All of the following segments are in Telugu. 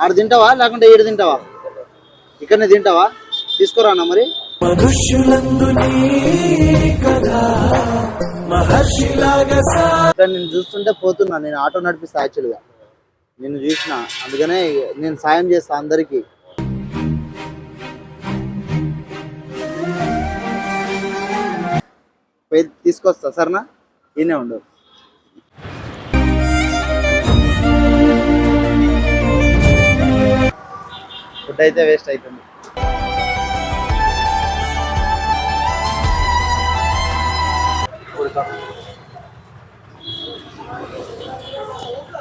ఆడ తింటావా లేకుంటే ఈడ తింటావా? ఇక్కడనే తింటావా? తీసుకురానా మరి? నేను చూస్తుంటే పోతున్నా, నేను ఆటో నడిపిస్తా యాక్చువల్గా. నిన్ను చూసిన అందుకనే నేను సాయం చేస్తా అందరికి. పోయి తీసుకొస్తా సరేనా? ఈయనే ఉండు. ఫుడ్ అయితే వేస్ట్ అవుతుంది.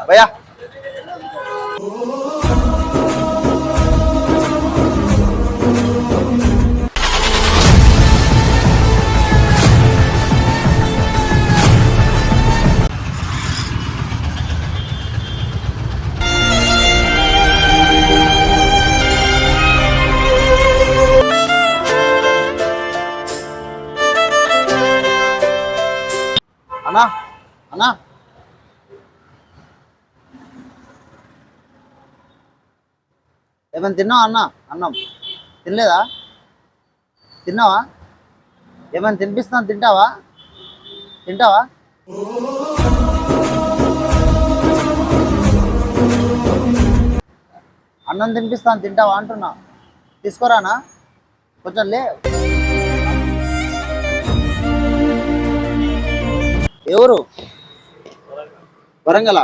భయ్యా అన్నా అన్నా ఏమైనా తిన్నావా అన్న? అన్నం తినలేదా? తిన్నావా? ఏమైనా తినిపిస్తాను, తింటావా? తింటావా? అన్నం తినిపిస్తాను, తింటావా అంటున్నా. తీసుకోరానా? కొంచెం లే. ఎవరు? వరంగల్?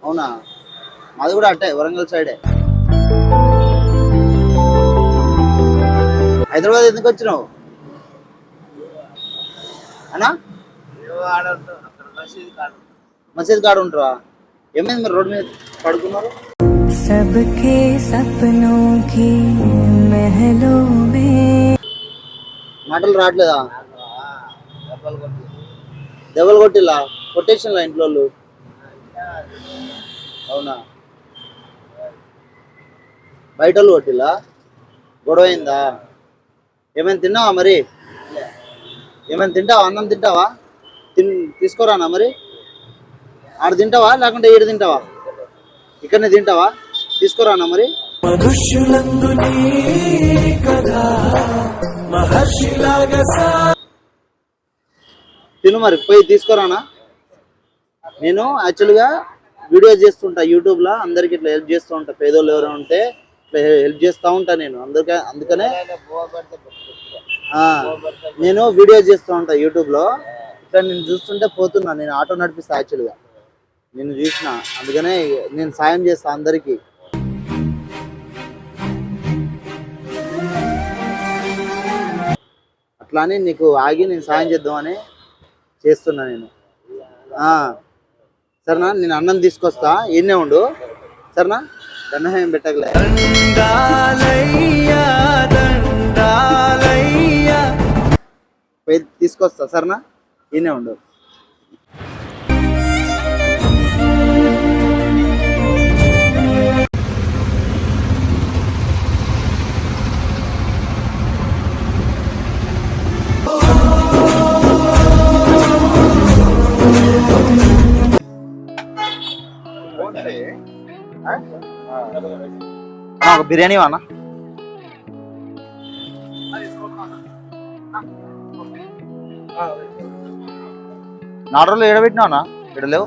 అవునా, మాది కూడా అట్టే, వరంగల్ సైడే. హైదరాబాద్ ఎందుకు వచ్చినావు అన్నా? మసీద్ కాడ ఉంటారా? ఏమైంది మీరు రోడ్డు మీద పడుకున్నారు? సబ్కే సప్నో కి మహలో మే మాటలు రావట్లేదా? దెబ్బలు కొట్టిలా? కొట్టేసినా ఇంట్లో వాళ్ళు? అవునా, బయట వాళ్ళు కొట్టిలా? గొడవ అయిందా? ఏమైనా తిన్నావా మరి? ఏమైనా తింటావా? అన్నం తింటావా? తీసుకోరానా మరి? ఆడ తింటావా లేకుంటే ఈడ తింటావా? ఇక్కడనే తింటావా? తీసుకురానా మరి? తిను మరి, పోయి తీసుకురానా? నేను యాక్చువల్గా వీడియో చేస్తుంటా యూట్యూబ్లో, అందరికి ఇట్లా హెల్ప్ చేస్తూ ఉంటా. పేదోళ్ళు ఎవరైనా ఉంటే ఇట్లా హెల్ప్ చేస్తూ ఉంటా నేను. అందుకనే నేను వీడియో చేస్తూ ఉంటా యూట్యూబ్లో. ఇక్కడ నేను చూస్తుంటే పోతున్నా, నేను ఆటో నడిపిస్తా యాక్చువల్గా. నిన్ను చూసిన అందుకనే నేను సాయం చేస్తా అందరికి. అట్లా అని నీకు ఆగి నేను సాయం చేద్దామని చేస్తున్నా నేను. సరేనా? నేను అన్నం తీసుకొస్తా, ఎన్నే ఉండు సరేనా? దండం పెట్టగలే. తీసుకొస్తా సరేనా? ఈయనే ఉండు. ఒక బిర్యానీ అన్నా? నాలుగు రోజులు ఏడబెట్టినావు అన్న? ఇక్కడ లేవు.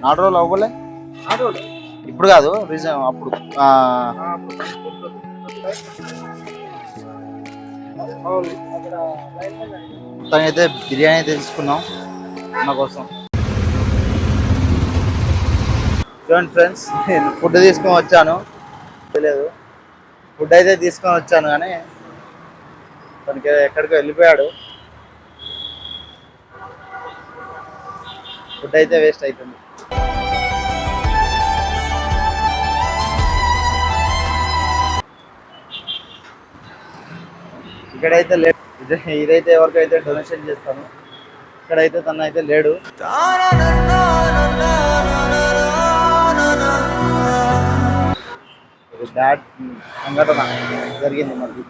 4 రోజులు అవ్వలే? ఇప్పుడు కాదు, రీజన్ అప్పుడు. మొత్తం అయితే బిర్యానీ అయితే తీసుకున్నాం అన్న కోసం. చూడండి ఫ్రెండ్స్, నేను ఫుడ్ తీసుకొని వచ్చాను. తెలియదు, ఫుడ్ అయితే తీసుకొని వచ్చాను కానీ తనకి ఎక్కడికో వెళ్ళిపోయాడు. ఫుడ్ అయితే వేస్ట్ అవుతుంది. ఇక్కడైతే లేడు. ఇదైతే ఎవరికైతే డొనేషన్ చేస్తాను. ఇక్కడైతే తన అయితే లేడు. బ్యాడ్ సంఘటన జరిగింది మనకి.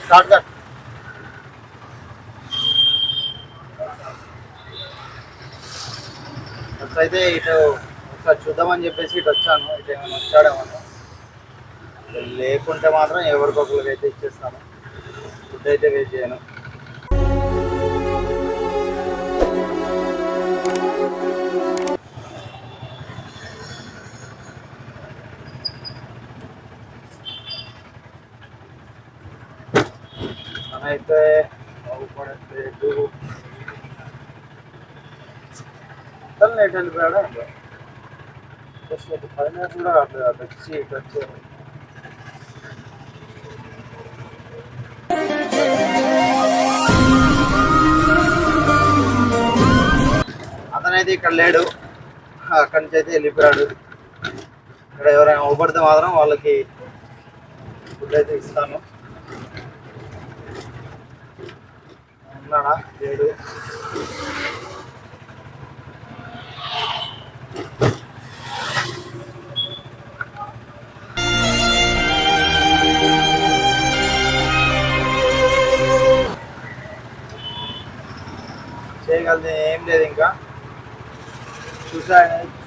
స్టార్ట్ ఫస్ట్ అయితే ఇటు ఒకసారి చూద్దామని చెప్పేసి ఇటు వచ్చాను. ఇటు ఏమైనా వచ్చాడేమో, లేకుంటే మాత్రం ఎవరికొకరికి అయితే ఇచ్చేస్తాను. ఫుడ్ అయితే వేస్ట్ చేయను. అయితే బాగుపడట్లేదు. లేట్ వెళ్ళిపోయాడు. జస్ట్ 10 minutes కూడా రావట్లేదు. అటు వచ్చి ఇటు వచ్చి అతనైతే ఇక్కడ లేడు, అక్కడి నుంచి అయితే వెళ్ళిపోయాడు. ఇక్కడ ఎవరైనా అవపడితే మాత్రం వాళ్ళకి ఫుడ్ అయితే ఇస్తాను. ఉన్నాడా? లేడు. చేయగలిది ఏం లేదు. ఇంకా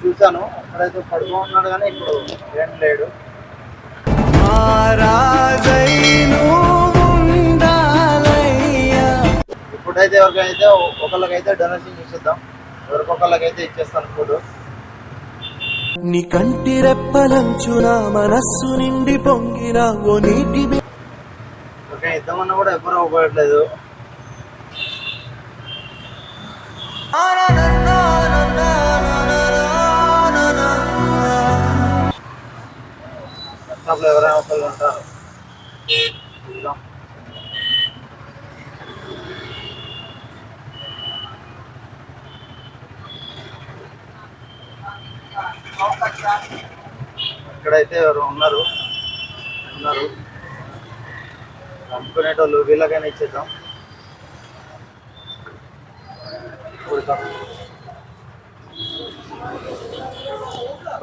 చూశాను అక్కడైతే పడుకున్నాడు, కానీ ఇప్పుడు ఏం లేడు. ఇప్పుడైతే ఎవరికైతే ఒకళ్ళకైతే డొనేషన్ చేసేద్దాం. ఎవరికొకళ్ళకైతే ఇచ్చేస్తాను ఫుడ్. నీ కంటి రెప్పలంచున మనస్సు నిండి పొంగిన ఓ నీటి ఓకే, ఇద్దామన్నా కూడా ఎవ్వరూ అవ్వట్లేదు. ఎవరైనా ఒకళ్ళు ఉంటారు. ఇక్కడైతే ఎవరు ఉన్నారు అమ్ముకునేటోళ్ళు, వీళ్ళకైనా ఇచ్చేద్దాం.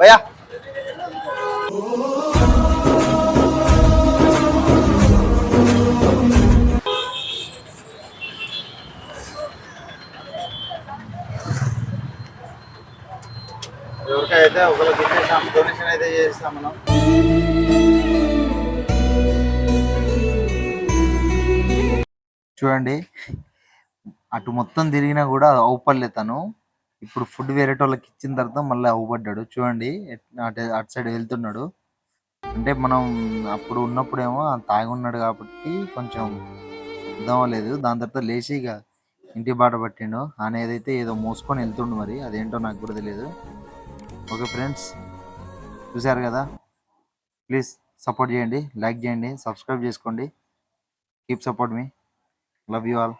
భయ్యా ఎవరికైతే ఒకరికి ఇచ్చేసాం, డొనేషన్ అయితే చేస్తాం మనం. చూడండి, అటు మొత్తం తిరిగినా కూడా అవుపడలే తను. ఇప్పుడు ఫుడ్ వేరే వాళ్ళకి ఇచ్చిన తర్వాత మళ్ళీ అవుపడ్డాడు. చూడండి అటు సైడ్ వెళ్తున్నాడు. అంటే మనం అప్పుడు ఉన్నప్పుడేమో తాగి ఉన్నాడు కాబట్టి కొంచెం అర్థమలేదు. దాని తర్వాత లేచి ఇక ఇంటి బాట పట్టిండు. అనేదైతే ఏదో మోసుకొని వెళ్తుండు, మరి అదేంటో నాకు కూడా తెలియదు. ఓకే ఫ్రెండ్స్, చూసారు కదా. ప్లీజ్ సపోర్ట్ చేయండి, లైక్ చేయండి, సబ్స్క్రైబ్ చేసుకోండి. Keep support me. Love you all.